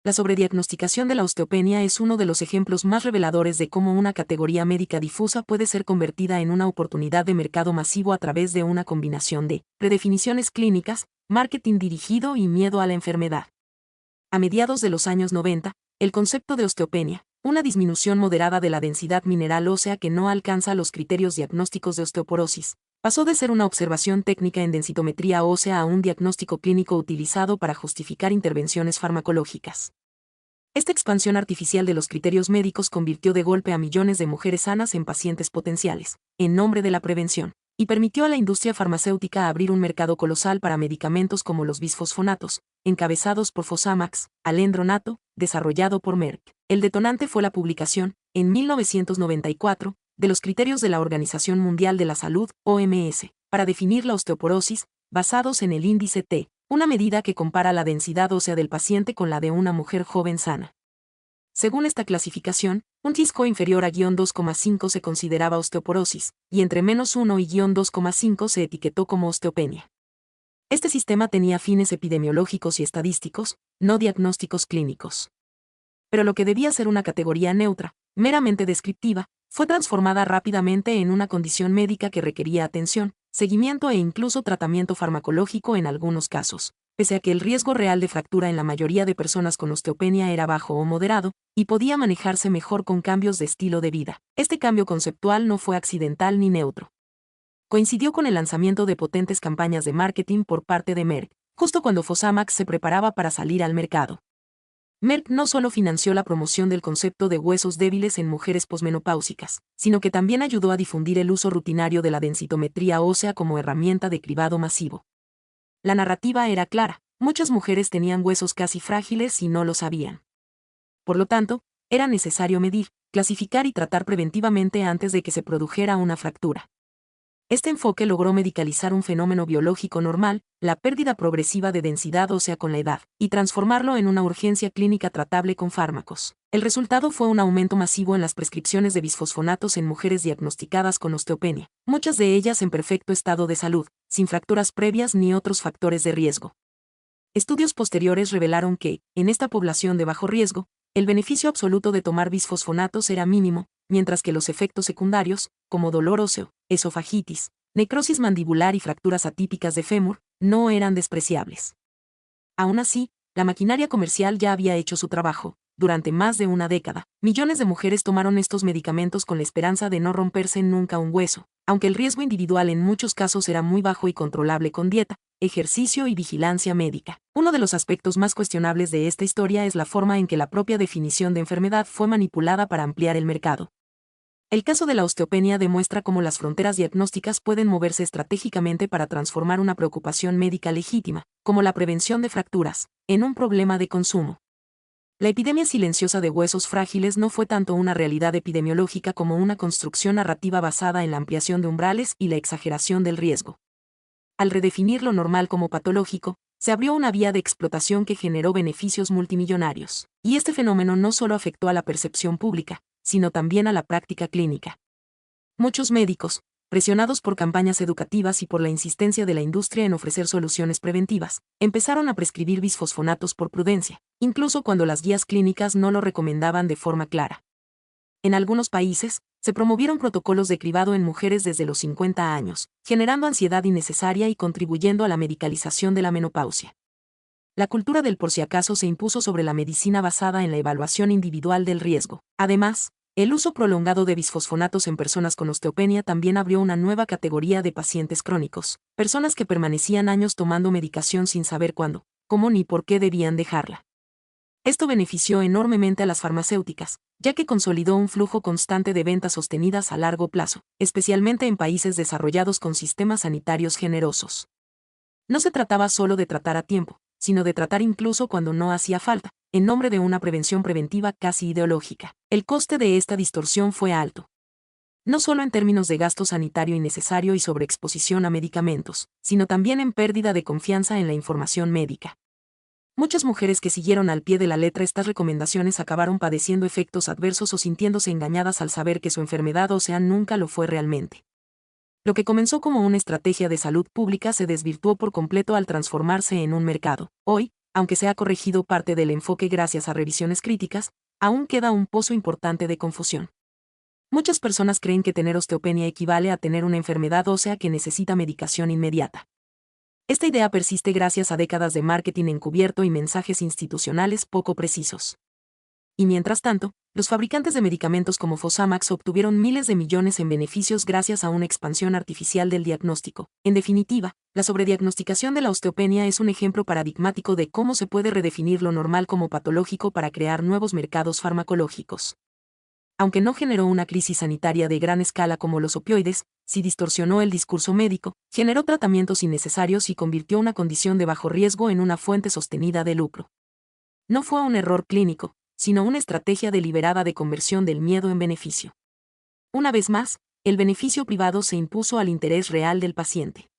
La sobrediagnosticación de la osteopenia es uno de los ejemplos más reveladores de cómo una categoría médica difusa puede ser convertida en una oportunidad de mercado masivo a través de una combinación de predefiniciones clínicas, marketing dirigido y miedo a la enfermedad. A mediados de los años 90, el concepto de osteopenia, una disminución moderada de la densidad mineral ósea que no alcanza los criterios diagnósticos de osteoporosis, pasó de ser una observación técnica en densitometría ósea a un diagnóstico clínico utilizado para justificar intervenciones farmacológicas. Esta expansión artificial de los criterios médicos convirtió de golpe a millones de mujeres sanas en pacientes potenciales, en nombre de la prevención, y permitió a la industria farmacéutica abrir un mercado colosal para medicamentos como los bisfosfonatos, encabezados por Fosamax, alendronato, desarrollado por Merck. El detonante fue la publicación, en 1994, de los criterios de la Organización Mundial de la Salud, OMS, para definir la osteoporosis, basados en el índice T, una medida que compara la densidad ósea del paciente con la de una mujer joven sana. Según esta clasificación, un T-score inferior a -2,5 se consideraba osteoporosis, y entre -1 y -2,5 se etiquetó como osteopenia. Este sistema tenía fines epidemiológicos y estadísticos, no diagnósticos clínicos. Pero lo que debía ser una categoría neutra, meramente descriptiva, fue transformada rápidamente en una condición médica que requería atención, seguimiento e incluso tratamiento farmacológico en algunos casos, pese a que el riesgo real de fractura en la mayoría de personas con osteopenia era bajo o moderado, y podía manejarse mejor con cambios de estilo de vida. Este cambio conceptual no fue accidental ni neutro. Coincidió con el lanzamiento de potentes campañas de marketing por parte de Merck, justo cuando Fosamax se preparaba para salir al mercado. Merck no solo financió la promoción del concepto de huesos débiles en mujeres posmenopáusicas, sino que también ayudó a difundir el uso rutinario de la densitometría ósea como herramienta de cribado masivo. La narrativa era clara: muchas mujeres tenían huesos casi frágiles y no lo sabían. Por lo tanto, era necesario medir, clasificar y tratar preventivamente antes de que se produjera una fractura. Este enfoque logró medicalizar un fenómeno biológico normal, la pérdida progresiva de densidad ósea con la edad, y transformarlo en una urgencia clínica tratable con fármacos. El resultado fue un aumento masivo en las prescripciones de bisfosfonatos en mujeres diagnosticadas con osteopenia, muchas de ellas en perfecto estado de salud, sin fracturas previas ni otros factores de riesgo. Estudios posteriores revelaron que, en esta población de bajo riesgo, el beneficio absoluto de tomar bisfosfonatos era mínimo, mientras que los efectos secundarios, como dolor óseo, esofagitis, necrosis mandibular y fracturas atípicas de fémur, no eran despreciables. Aún así, la maquinaria comercial ya había hecho su trabajo. Durante más de una década, millones de mujeres tomaron estos medicamentos con la esperanza de no romperse nunca un hueso, aunque el riesgo individual en muchos casos era muy bajo y controlable con dieta, ejercicio y vigilancia médica. Uno de los aspectos más cuestionables de esta historia es la forma en que la propia definición de enfermedad fue manipulada para ampliar el mercado. El caso de la osteopenia demuestra cómo las fronteras diagnósticas pueden moverse estratégicamente para transformar una preocupación médica legítima, como la prevención de fracturas, en un problema de consumo. La epidemia silenciosa de huesos frágiles no fue tanto una realidad epidemiológica como una construcción narrativa basada en la ampliación de umbrales y la exageración del riesgo. Al redefinir lo normal como patológico, se abrió una vía de explotación que generó beneficios multimillonarios. Y este fenómeno no solo afectó a la percepción pública, sino también a la práctica clínica. Muchos médicos, presionados por campañas educativas y por la insistencia de la industria en ofrecer soluciones preventivas, empezaron a prescribir bisfosfonatos por prudencia, incluso cuando las guías clínicas no lo recomendaban de forma clara. En algunos países, se promovieron protocolos de cribado en mujeres desde los 50 años, generando ansiedad innecesaria y contribuyendo a la medicalización de la menopausia. La cultura del por si acaso se impuso sobre la medicina basada en la evaluación individual del riesgo. Además, el uso prolongado de bisfosfonatos en personas con osteopenia también abrió una nueva categoría de pacientes crónicos, personas que permanecían años tomando medicación sin saber cuándo, cómo ni por qué debían dejarla. Esto benefició enormemente a las farmacéuticas, ya que consolidó un flujo constante de ventas sostenidas a largo plazo, especialmente en países desarrollados con sistemas sanitarios generosos. No se trataba solo de tratar a tiempo, sino de tratar incluso cuando no hacía falta, en nombre de una prevención preventiva casi ideológica. El coste de esta distorsión fue alto. No solo en términos de gasto sanitario innecesario y sobreexposición a medicamentos, sino también en pérdida de confianza en la información médica. Muchas mujeres que siguieron al pie de la letra estas recomendaciones acabaron padeciendo efectos adversos o sintiéndose engañadas al saber que su enfermedad ósea nunca lo fue realmente. Lo que comenzó como una estrategia de salud pública se desvirtuó por completo al transformarse en un mercado. Hoy, aunque se ha corregido parte del enfoque gracias a revisiones críticas, aún queda un pozo importante de confusión. Muchas personas creen que tener osteopenia equivale a tener una enfermedad ósea que necesita medicación inmediata. Esta idea persiste gracias a décadas de marketing encubierto y mensajes institucionales poco precisos. Y mientras tanto, los fabricantes de medicamentos como Fosamax obtuvieron miles de millones en beneficios gracias a una expansión artificial del diagnóstico. En definitiva, la sobrediagnosticación de la osteopenia es un ejemplo paradigmático de cómo se puede redefinir lo normal como patológico para crear nuevos mercados farmacológicos. Aunque no generó una crisis sanitaria de gran escala como los opioides, sí distorsionó el discurso médico, generó tratamientos innecesarios y convirtió una condición de bajo riesgo en una fuente sostenida de lucro. No fue un error clínico, sino una estrategia deliberada de conversión del miedo en beneficio. Una vez más, el beneficio privado se impuso al interés real del paciente.